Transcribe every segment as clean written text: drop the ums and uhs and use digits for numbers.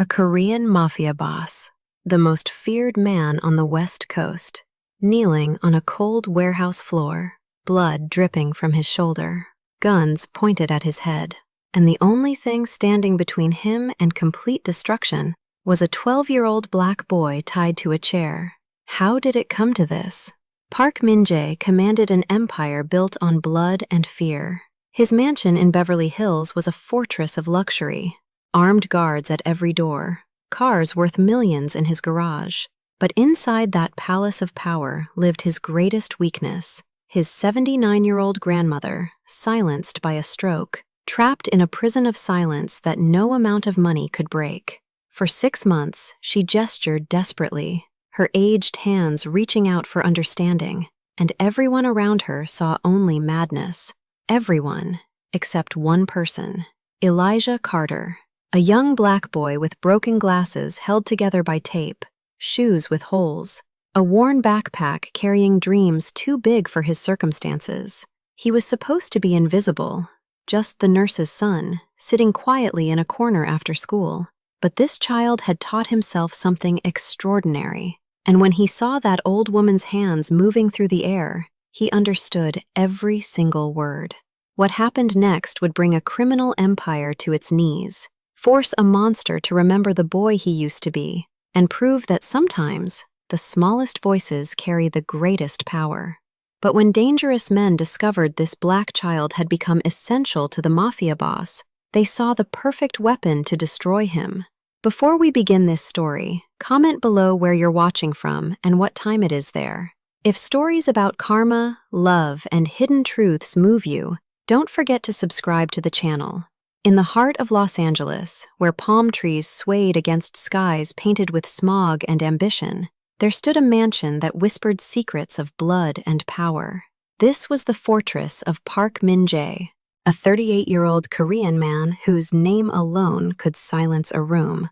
A Korean mafia boss, the most feared man on the West Coast, kneeling on a cold warehouse floor, blood dripping from his shoulder, guns pointed at his head, and the only thing standing between him and complete destruction was a 12-year-old black boy tied to a chair. How did it come to this? Park Min-jae commanded an empire built on blood and fear. His mansion in Beverly Hills was a fortress of luxury, armed guards at every door, cars worth millions in his garage. But inside that palace of power lived his greatest weakness, his 79-year-old grandmother, silenced by a stroke, trapped in a prison of silence that no amount of money could break. For 6 months, she gestured desperately, her aged hands reaching out for understanding, and everyone around her saw only madness. Everyone, except one person, Elijah Carter, a young black boy with broken glasses held together by tape, shoes with holes, a worn backpack carrying dreams too big for his circumstances. He was supposed to be invisible, just the nurse's son, sitting quietly in a corner after school. But this child had taught himself something extraordinary, and when he saw that old woman's hands moving through the air, he understood every single word. What happened next would bring a criminal empire to its knees, force a monster to remember the boy he used to be, and prove that sometimes the smallest voices carry the greatest power. But when dangerous men discovered this black child had become essential to the mafia boss, they saw the perfect weapon to destroy him. Before we begin this story, comment below where you're watching from and what time it is there. If stories about karma, love, and hidden truths move you, don't forget to subscribe to the channel. In the heart of Los Angeles, where palm trees swayed against skies painted with smog and ambition, there stood a mansion that whispered secrets of blood and power. This was the fortress of Park Min-jae, a 38-year-old Korean man whose name alone could silence a room,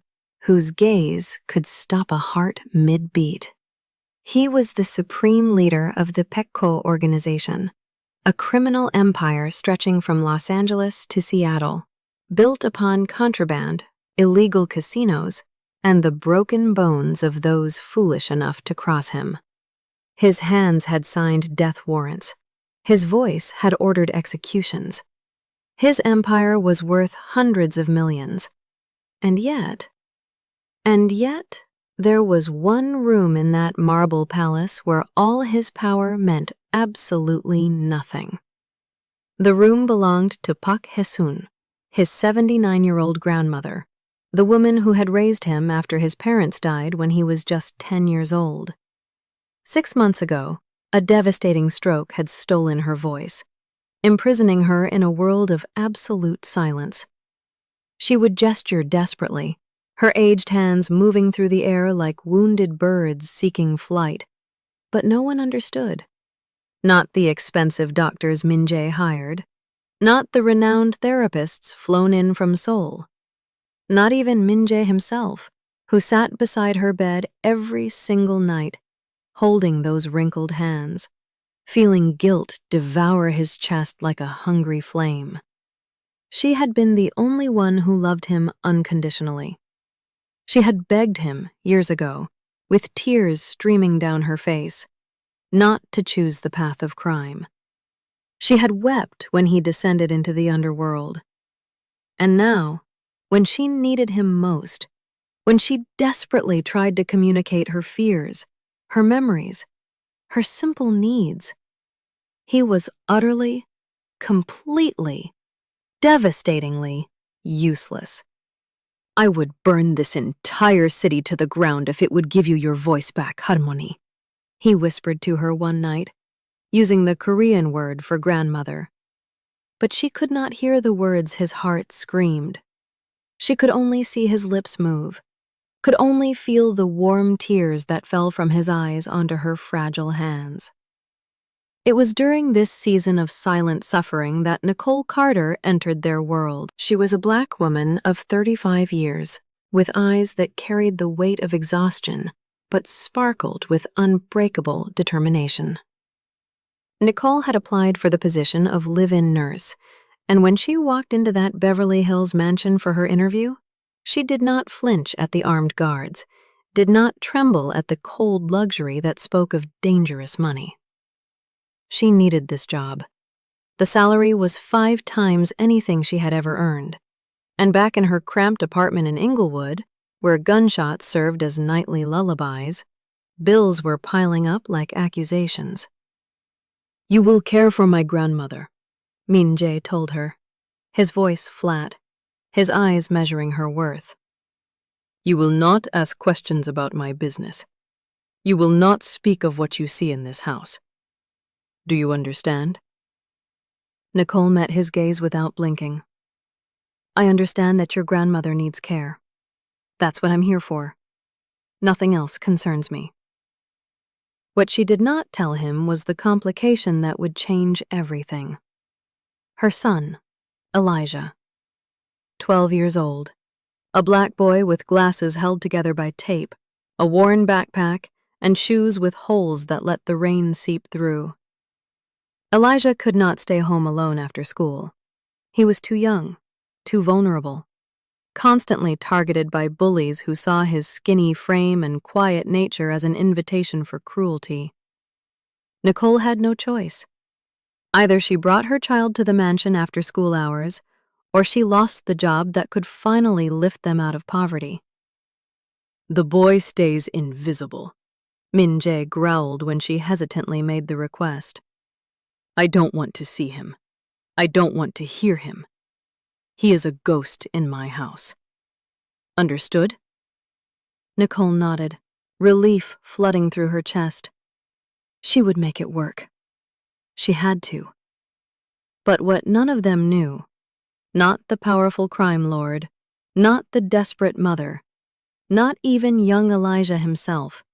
whose gaze could stop a heart mid-beat. He was the supreme leader of the Pekko organization, a criminal empire stretching from Los Angeles to Seattle, built upon contraband, illegal casinos, and the broken bones of those foolish enough to cross him. His hands had signed death warrants. His voice had ordered executions. His empire was worth hundreds of millions. And yet, there was one room in that marble palace where all his power meant absolutely nothing. The room belonged to Pak Hae-sun, his 79-year-old grandmother, the woman who had raised him after his parents died when he was just 10 years old. 6 months ago, a devastating stroke had stolen her voice, imprisoning her in a world of absolute silence. She would gesture desperately, her aged hands moving through the air like wounded birds seeking flight. But no one understood. Not the expensive doctors Min-jae hired, not the renowned therapists flown in from Seoul, not even Min-jae himself, who sat beside her bed every single night, holding those wrinkled hands, feeling guilt devour his chest like a hungry flame. She had been the only one who loved him unconditionally. She had begged him years ago, with tears streaming down her face, not to choose the path of crime. She had wept when he descended into the underworld. And now, when she needed him most, when she desperately tried to communicate her fears, her memories, her simple needs, he was utterly, completely, devastatingly useless. "I would burn this entire city to the ground if it would give you your voice back, Harmony," he whispered to her one night, using the Korean word for grandmother. But she could not hear the words his heart screamed. She could only see his lips move, could only feel the warm tears that fell from his eyes onto her fragile hands. It was during this season of silent suffering that Nicole Carter entered their world. She was a black woman of 35 years, with eyes that carried the weight of exhaustion, but sparkled with unbreakable determination. Nicole had applied for the position of live-in nurse, and when she walked into that Beverly Hills mansion for her interview, She did not flinch at the armed guards, did not tremble at the cold luxury that spoke of dangerous money. She needed this job. The salary was 5 times anything she had ever earned, and back in her cramped apartment in Inglewood, where gunshots served as nightly lullabies, bills were piling up like accusations. "You will care for my grandmother," Min Jae told her, his voice flat, his eyes measuring her worth. "You will not ask questions about my business. You will not speak of what you see in this house. Do you understand?" Nicole met his gaze without blinking. "I understand that your grandmother needs care. That's what I'm here for. Nothing else concerns me." What she did not tell him was the complication that would change everything. Her son, Elijah, 12 years old, a black boy with glasses held together by tape, a worn backpack, and shoes with holes that let the rain seep through. Elijah could not stay home alone after school. He was too young, too vulnerable, constantly targeted by bullies who saw his skinny frame and quiet nature as an invitation for cruelty. Nicole had no choice. Either she brought her child to the mansion after school hours, or she lost the job that could finally lift them out of poverty. "The boy stays invisible," Min Jae growled when she hesitantly made the request. "I don't want to see him. I don't want to hear him. He is a ghost in my house. Understood?" Nicole nodded, relief flooding through her chest. She would make it work. She had to. But what none of them knew, not the powerful crime lord, not the desperate mother, not even young Elijah himself,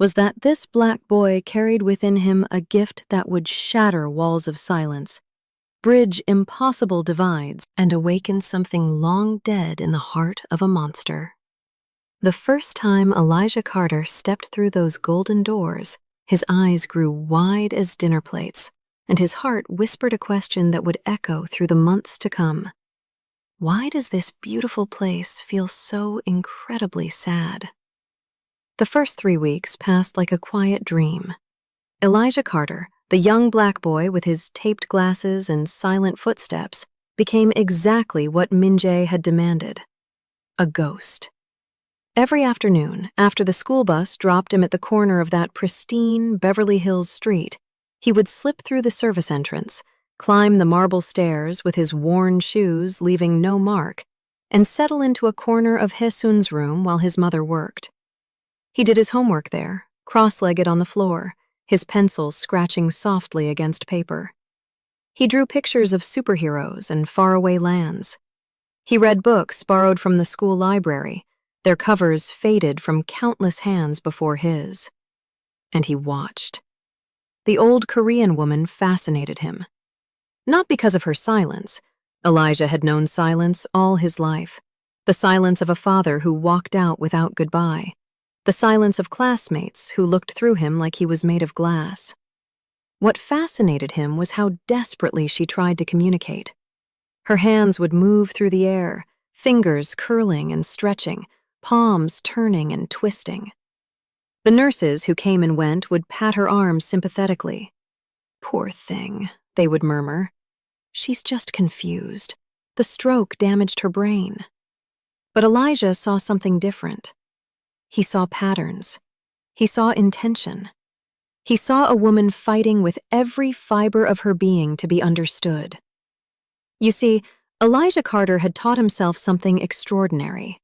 was that this black boy carried within him a gift that would shatter walls of silence, bridge impossible divides, and awaken something long dead in the heart of a monster. The first time Elijah Carter stepped through those golden doors, his eyes grew wide as dinner plates, and his heart whispered a question that would echo through the months to come. Why does this beautiful place feel so incredibly sad? The first 3 weeks passed like a quiet dream. Elijah Carter, the young black boy with his taped glasses and silent footsteps, became exactly what Min Jae had demanded: a ghost. Every afternoon, after the school bus dropped him at the corner of that pristine Beverly Hills street, he would slip through the service entrance, climb the marble stairs with his worn shoes leaving no mark, and settle into a corner of Haesun's room while his mother worked. He did his homework there, cross-legged on the floor, his pencils scratching softly against paper. He drew pictures of superheroes and faraway lands. He read books borrowed from the school library, their covers faded from countless hands before his. And he watched. The old Korean woman fascinated him. Not because of her silence. Elijah had known silence all his life. The silence of a father who walked out without goodbye. The silence of classmates who looked through him like he was made of glass. What fascinated him was how desperately she tried to communicate. Her hands would move through the air, fingers curling and stretching, palms turning and twisting. The nurses who came and went would pat her arms sympathetically. "Poor thing," they would murmur. "She's just confused. The stroke damaged her brain." But Elijah saw something different. He saw patterns. He saw intention. He saw a woman fighting with every fiber of her being to be understood. You see, Elijah Carter had taught himself something extraordinary.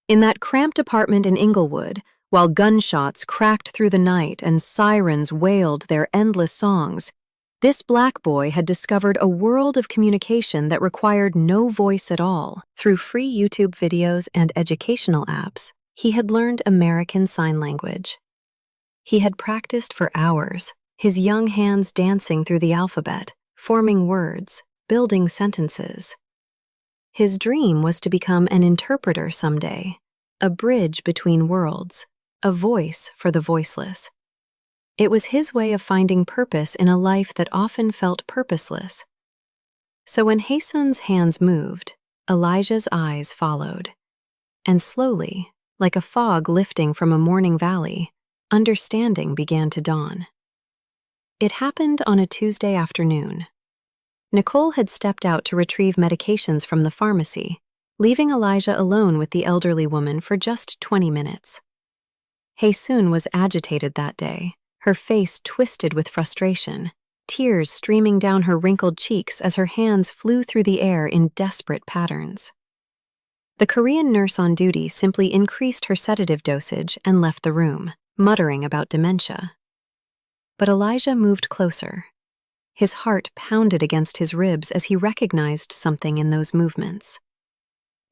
In that cramped apartment in Inglewood, while gunshots cracked through the night and sirens wailed their endless songs, this black boy had discovered a world of communication that required no voice at all. Through free YouTube videos and educational apps, he had learned American Sign Language. He had practiced for hours, his young hands dancing through the alphabet, forming words, building sentences. His dream was to become an interpreter someday, a bridge between worlds, a voice for the voiceless. It was his way of finding purpose in a life that often felt purposeless. So when Haesun's hands moved, Elijah's eyes followed. And slowly, like a fog lifting from a morning valley, understanding began to dawn. It happened on a Tuesday afternoon. Nicole had stepped out to retrieve medications from the pharmacy, leaving Elijah alone with the elderly woman for just 20 minutes. Haesoon was agitated that day, her face twisted with frustration, tears streaming down her wrinkled cheeks as her hands flew through the air in desperate patterns. The Korean nurse on duty simply increased her sedative dosage and left the room, muttering about dementia. But Elijah moved closer. His heart pounded against his ribs as he recognized something in those movements.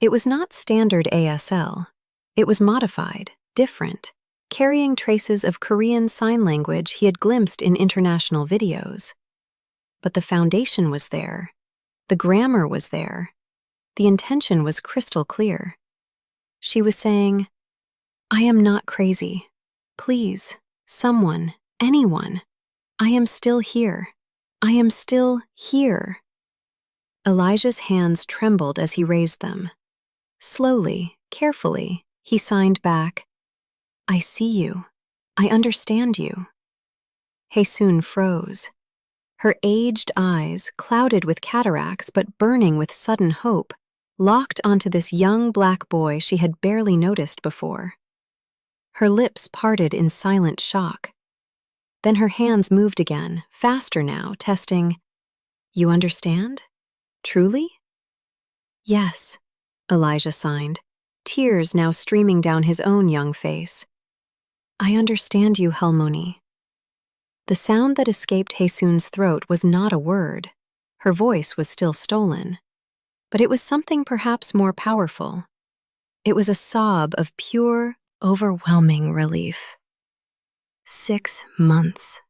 It was not standard ASL. It was modified, different, carrying traces of Korean Sign Language he had glimpsed in international videos. But the foundation was there. The grammar was there. The intention was crystal clear. She was saying, "I am not crazy. Please, someone, anyone. I am still here. I am still here." Elijah's hands trembled as he raised them. Slowly, carefully, he signed back, "I see you. I understand you." Haesoon froze. Her aged eyes, clouded with cataracts but burning with sudden hope, locked onto this young black boy she had barely noticed before. Her lips parted in silent shock. Then her hands moved again, faster now, testing, "You understand? Truly?" "Yes," Elijah signed, tears now streaming down his own young face. "I understand you, Halmoni." The sound that escaped Haesoon's throat was not a word. Her voice was still stolen. But it was something perhaps more powerful. It was a sob of pure, overwhelming relief. 6 months.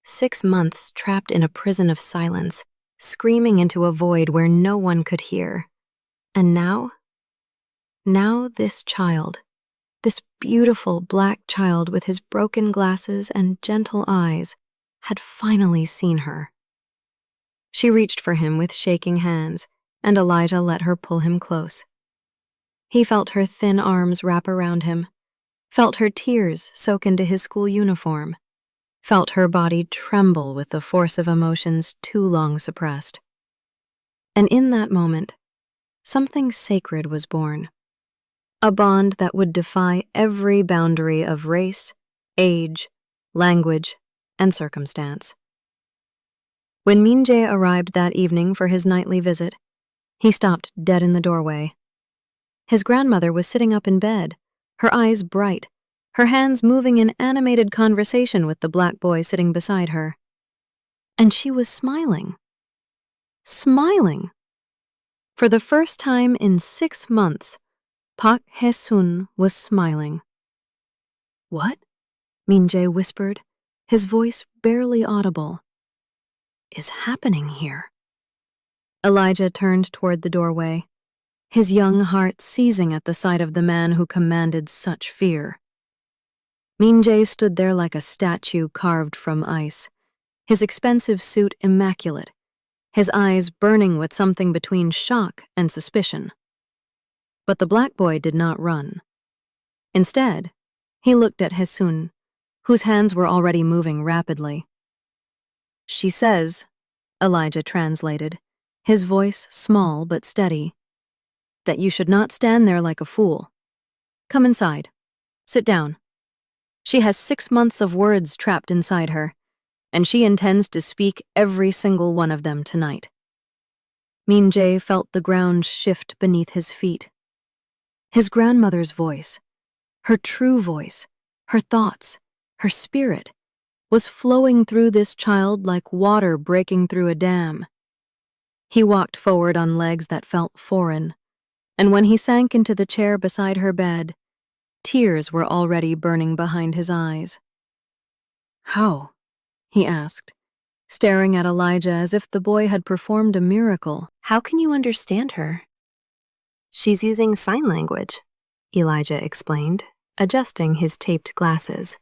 6 months trapped in a prison of silence, screaming into a void where no one could hear. And now? Now this child, this beautiful black child with his broken glasses and gentle eyes, had finally seen her. She reached for him with shaking hands, and Elijah let her pull him close. He felt her thin arms wrap around him, felt her tears soak into his school uniform, felt her body tremble with the force of emotions too long suppressed. And in that moment, something sacred was born. A bond that would defy every boundary of race, age, language, and circumstance. When Min-jae arrived that evening for his nightly visit, he stopped dead in the doorway. His grandmother was sitting up in bed, her eyes bright, her hands moving in animated conversation with the black boy sitting beside her. And she was smiling. Smiling! For the first time in 6 months, Park Hae-sun was smiling. "What?" Min-jae whispered, his voice barely audible. "Is happening here?" Elijah turned toward the doorway, his young heart seizing at the sight of the man who commanded such fear. Min-jae stood there like a statue carved from ice, his expensive suit immaculate, his eyes burning with something between shock and suspicion. But the black boy did not run. Instead, he looked at Haesoon, whose hands were already moving rapidly. "She says," Elijah translated, his voice small but steady, "that you should not stand there like a fool. Come inside. Sit down. She has 6 months of words trapped inside her, and she intends to speak every single one of them tonight." Min-jae felt the ground shift beneath his feet. His grandmother's voice, her true voice, her thoughts, her spirit, was flowing through this child like water breaking through a dam. He walked forward on legs that felt foreign, and when he sank into the chair beside her bed, tears were already burning behind his eyes. "How?" he asked, staring at Elijah as if the boy had performed a miracle. "How can you understand her?" "She's using sign language," Elijah explained, adjusting his taped glasses.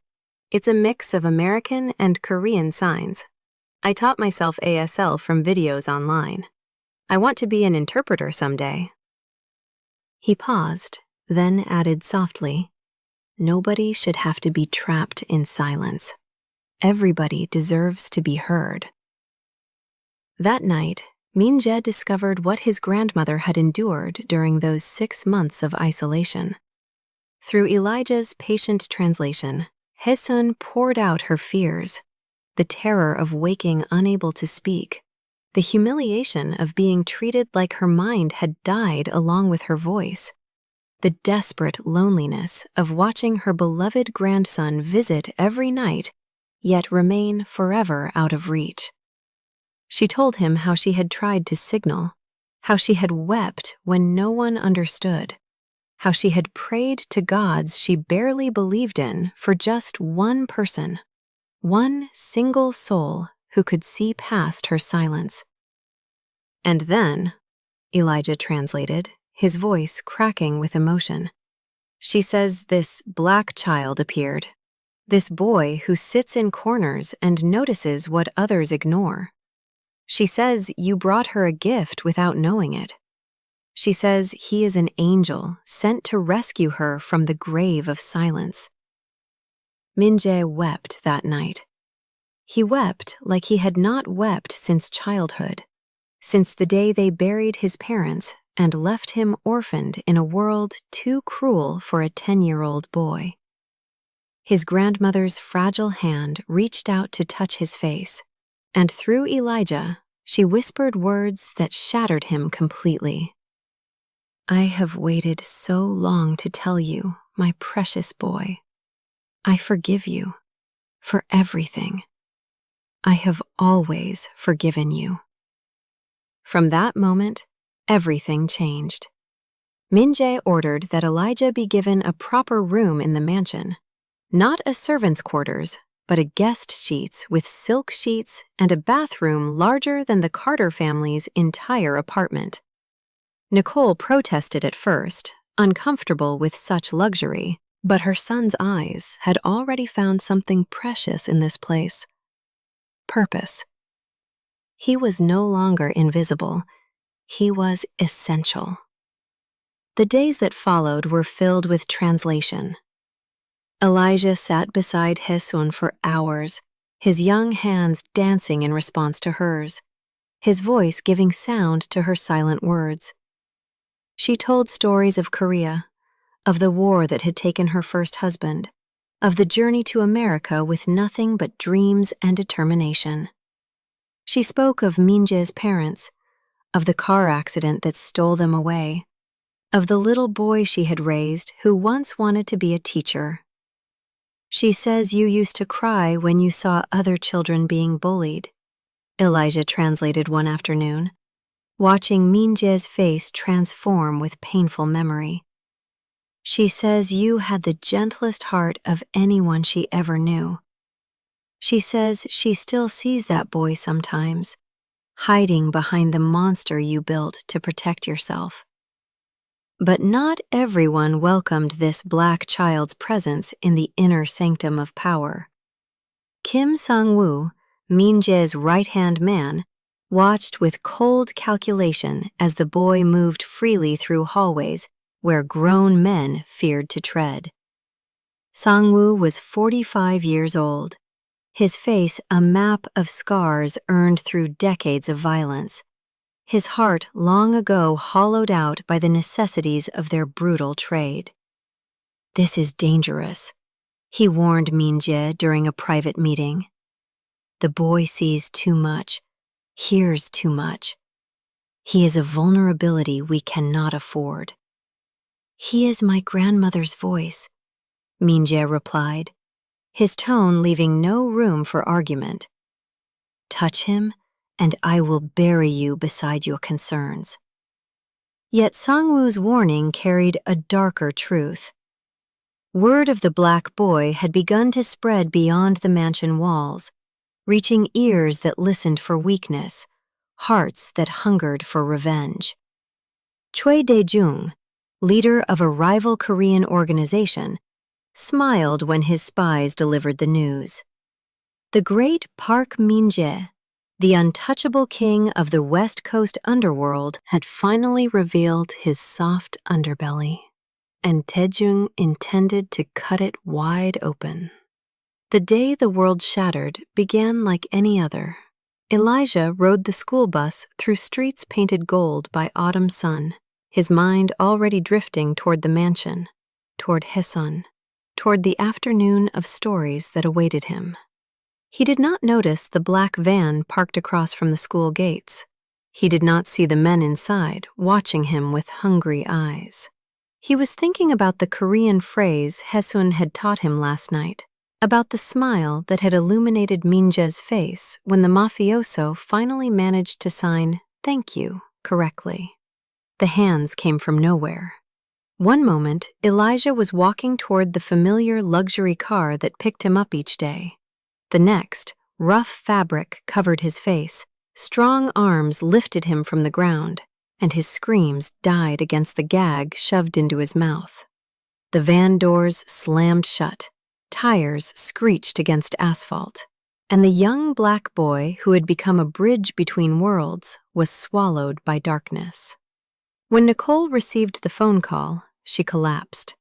"It's a mix of American and Korean signs. I taught myself ASL from videos online. I want to be an interpreter someday." He paused, then added softly, "Nobody should have to be trapped in silence. Everybody deserves to be heard." That night, Min-jae discovered what his grandmother had endured during those 6 months of isolation. Through Elijah's patient translation, Hae-sun poured out her fears, the terror of waking unable to speak, the humiliation of being treated like her mind had died along with her voice, the desperate loneliness of watching her beloved grandson visit every night, yet remain forever out of reach. She told him how she had tried to signal, how she had wept when no one understood, how she had prayed to gods she barely believed in for just one person, one single soul who could see past her silence. And then, Elijah translated, his voice cracking with emotion, she says this black child appeared, this boy who sits in corners and notices what others ignore. She says you brought her a gift without knowing it. She says he is an angel sent to rescue her from the grave of silence. Min-jae wept that night. He wept like he had not wept since childhood, since the day they buried his parents and left him orphaned in a world too cruel for a 10-year-old boy. His grandmother's fragile hand reached out to touch his face, and through Elijah, she whispered words that shattered him completely. "I have waited so long to tell you, my precious boy. I forgive you for everything. I have always forgiven you." From that moment, everything changed. Min-jae ordered that Elijah be given a proper room in the mansion, not a servant's quarters, but a guest sheets with silk sheets and a bathroom larger than the Carter family's entire apartment. Nicole protested at first, uncomfortable with such luxury, but her son's eyes had already found something precious in this place: purpose. He was no longer invisible. He was essential. The days that followed were filled with translation. Elijah sat beside Hae-sun for hours, his young hands dancing in response to hers, his voice giving sound to her silent words. She told stories of Korea, of the war that had taken her first husband, of the journey to America with nothing but dreams and determination. She spoke of Min-jae's parents, of the car accident that stole them away, of the little boy she had raised who once wanted to be a teacher. "She says you used to cry when you saw other children being bullied," Elijah translated one afternoon, watching Min-jae's face transform with painful memory. "She says you had the gentlest heart of anyone she ever knew. She says she still sees that boy sometimes, hiding behind the monster you built to protect yourself." But not everyone welcomed this black child's presence in the inner sanctum of power. Kim Sang-woo, Min-jae's right-hand man, watched with cold calculation as the boy moved freely through hallways where grown men feared to tread. Sang-woo was 45 years old, his face a map of scars earned through decades of violence, his heart long ago hollowed out by the necessities of their brutal trade. "This is dangerous," he warned Min-jae during a private meeting. "The boy sees too much, hears too much. He is a vulnerability we cannot afford." "He is my grandmother's voice," Min-jae replied, his tone leaving no room for argument. "Touch him, and I will bury you beside your concerns." Yet Sang-woo's warning carried a darker truth. Word of the black boy had begun to spread beyond the mansion walls, reaching ears that listened for weakness, hearts that hungered for revenge. Choi Dae-jung, leader of a rival Korean organization, smiled when his spies delivered the news. The great Park Min-jae, the untouchable king of the West Coast underworld, had finally revealed his soft underbelly. and Taejung intended to cut it wide open. The day the world shattered began like any other. Elijah rode the school bus through streets painted gold by autumn sun, his mind already drifting toward the mansion, toward Haesun, toward the afternoon of stories that awaited him. He did not notice the black van parked across from the school gates. He did not see the men inside, watching him with hungry eyes. He was thinking about the Korean phrase Haesun had taught him last night, about the smile that had illuminated Minje's face when the mafioso finally managed to sign "thank you" correctly. The hands came from nowhere. One moment, Elijah was walking toward the familiar luxury car that picked him up each day. The next, rough fabric covered his face, strong arms lifted him from the ground, and his screams died against the gag shoved into his mouth. The van doors slammed shut, tires screeched against asphalt, and the young black boy who had become a bridge between worlds was swallowed by darkness. When Nicole received the phone call, she collapsed.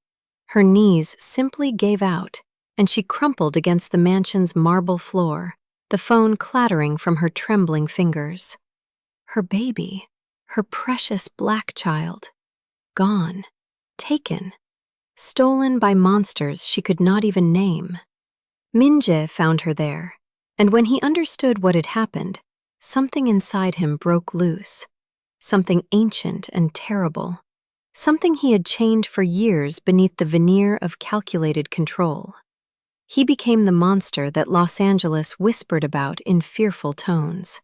Her knees simply gave out, and she crumpled against the mansion's marble floor, the phone clattering from her trembling fingers. Her baby, her precious black child, gone, taken, stolen by monsters she could not even name. Minje found her there, and when he understood what had happened, something inside him broke loose, something ancient and terrible, something he had chained for years beneath the veneer of calculated control. He became the monster that Los Angeles whispered about in fearful tones.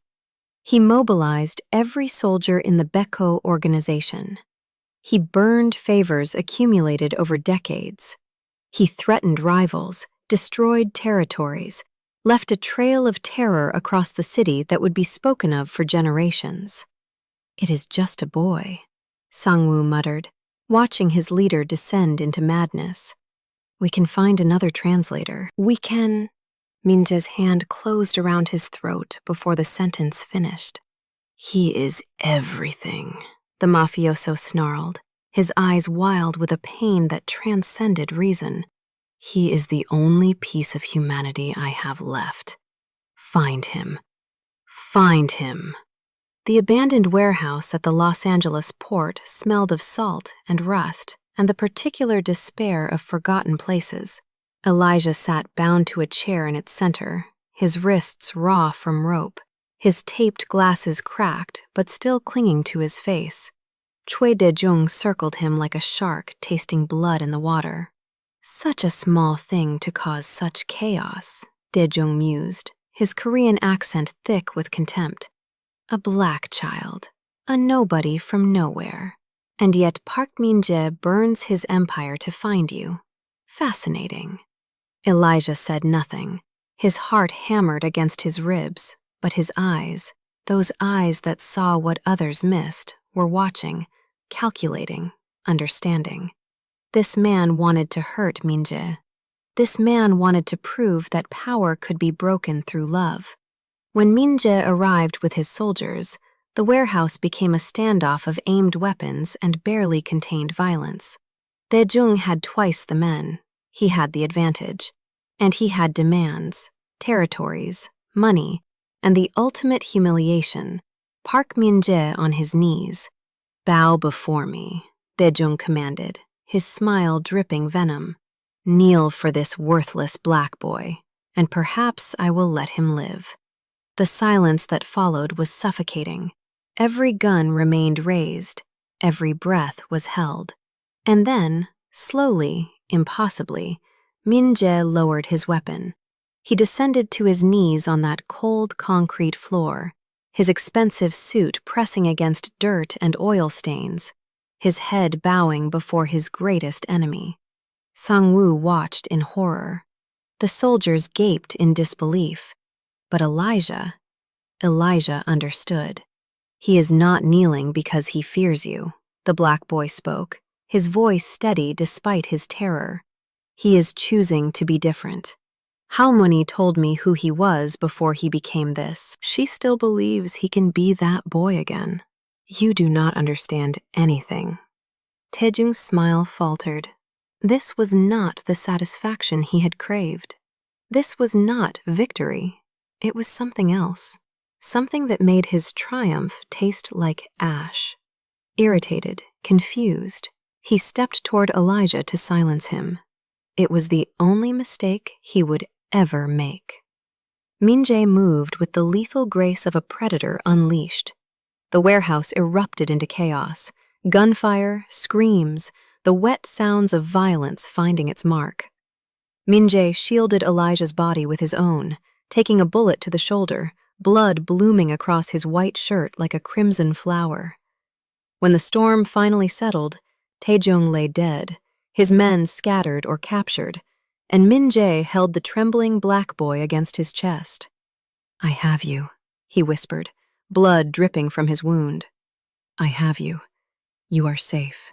He mobilized every soldier in the Beko organization. He burned favors accumulated over decades. He threatened rivals, destroyed territories, left a trail of terror across the city that would be spoken of for generations. "It is just a boy," Sang-woo muttered, watching his leader descend into madness. "We can find another translator. We can—" Minje's hand closed around his throat before the sentence finished. "He is everything," the mafioso snarled, his eyes wild with a pain that transcended reason. "He is the only piece of humanity I have left. Find him. Find him." The abandoned warehouse at the Los Angeles port smelled of salt and rust and the particular despair of forgotten places. Elijah sat bound to a chair in its center, his wrists raw from rope, his taped glasses cracked but still clinging to his face. Choi Dae-jung circled him like a shark tasting blood in the water. "Such a small thing to cause such chaos," Dae-jung mused, his Korean accent thick with contempt. "A black child, a nobody from nowhere. And yet Park Min-jae burns his empire to find you. Fascinating." Elijah said nothing. His heart hammered against his ribs, but his eyes, those eyes that saw what others missed, were watching, calculating, understanding. This man wanted to hurt Min-jae. This man wanted to prove that power could be broken through love. When Min-jae arrived with his soldiers, the warehouse became a standoff of aimed weapons and barely contained violence. Dae-jung had twice the men. He had the advantage. And he had demands, territories, money, and the ultimate humiliation, Park Min-jae on his knees. "Bow before me," Dae-jung commanded, his smile dripping venom. "Kneel for this worthless black boy, and perhaps I will let him live." The silence that followed was suffocating. Every gun remained raised, every breath was held. And then, slowly, impossibly, Min-jae lowered his weapon. He descended to his knees on that cold concrete floor, his expensive suit pressing against dirt and oil stains, his head bowing before his greatest enemy. Sang-woo watched in horror. The soldiers gaped in disbelief. But Elijah understood. "He is not kneeling because he fears you," the black boy spoke, his voice steady despite his terror. "He is choosing to be different. Halmoni told me who he was before he became this. She still believes he can be that boy again. You do not understand anything." Taejung's smile faltered. This was not the satisfaction he had craved. This was not victory. It was something else. Something that made his triumph taste like ash. Irritated, confused, he stepped toward Elijah to silence him. It was the only mistake he would ever make. Min-jae moved with the lethal grace of a predator unleashed. The warehouse erupted into chaos. Gunfire, screams, the wet sounds of violence finding its mark. Min-jae shielded Elijah's body with his own, taking a bullet to the shoulder, blood blooming across his white shirt like a crimson flower. When the storm finally settled, Taejung lay dead, his men scattered or captured, and Min-jae held the trembling black boy against his chest. "I have you," he whispered, blood dripping from his wound. "I have you. You are safe."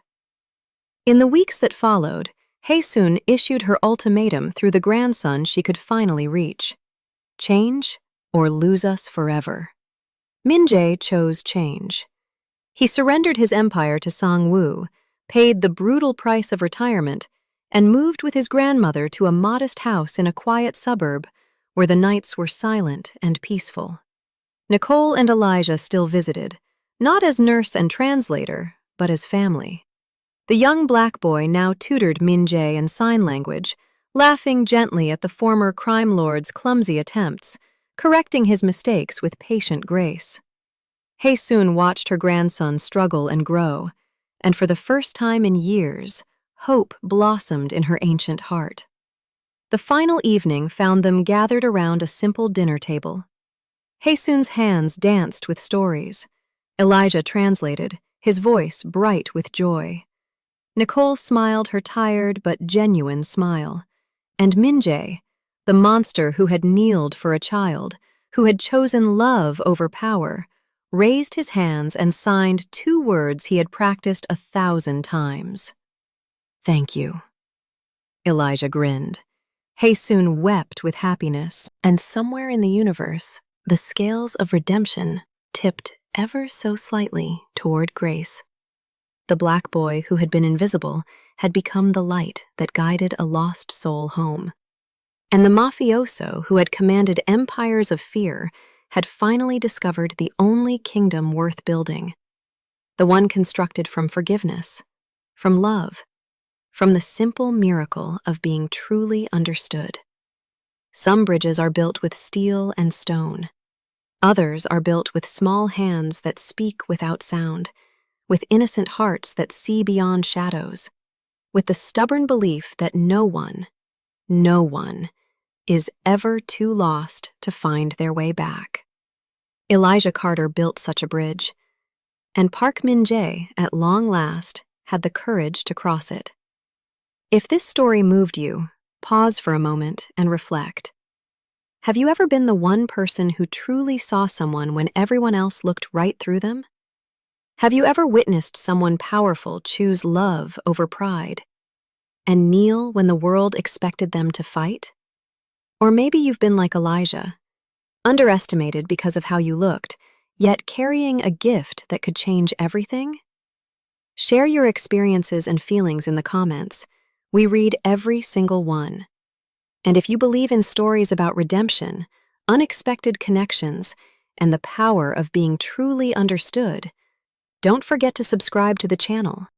In the weeks that followed, Hae-sun issued her ultimatum through the grandson she could finally reach. Change or lose us forever. Min-jae chose change. He surrendered his empire to Sang-woo, paid the brutal price of retirement, and moved with his grandmother to a modest house in a quiet suburb where the nights were silent and peaceful. Nicole and Elijah still visited, not as nurse and translator, but as family. The young black boy now tutored Min-jae in sign language, laughing gently at the former crime lord's clumsy attempts, correcting his mistakes with patient grace. Hae-sun watched her grandson struggle and grow, and for the first time in years, hope blossomed in her ancient heart. The final evening found them gathered around a simple dinner table. Hae-sun's hands danced with stories. Elijah translated, his voice bright with joy. Nicole smiled her tired but genuine smile. And Min-jae, the monster who had kneeled for a child, who had chosen love over power, raised his hands and signed 2 words he had practiced 1,000 times. "Thank you." Elijah grinned. Hae-sun wept with happiness, and somewhere in the universe, the scales of redemption tipped ever so slightly toward grace. The black boy who had been invisible had become the light that guided a lost soul home. And the mafioso who had commanded empires of fear had finally discovered the only kingdom worth building, the one constructed from forgiveness, from love, from the simple miracle of being truly understood. Some bridges are built with steel and stone. Others are built with small hands that speak without sound, with innocent hearts that see beyond shadows, with the stubborn belief that no one is ever too lost to find their way back. Elijah Carter built such a bridge, and Park Min-jae, at long last, had the courage to cross it. If this story moved you, pause for a moment and reflect. Have you ever been the one person who truly saw someone when everyone else looked right through them? Have you ever witnessed someone powerful choose love over pride and kneel when the world expected them to fight? Or maybe you've been like Elijah, underestimated because of how you looked, yet carrying a gift that could change everything? Share your experiences and feelings in the comments. We read every single one. And if you believe in stories about redemption, unexpected connections, and the power of being truly understood, don't forget to subscribe to the channel.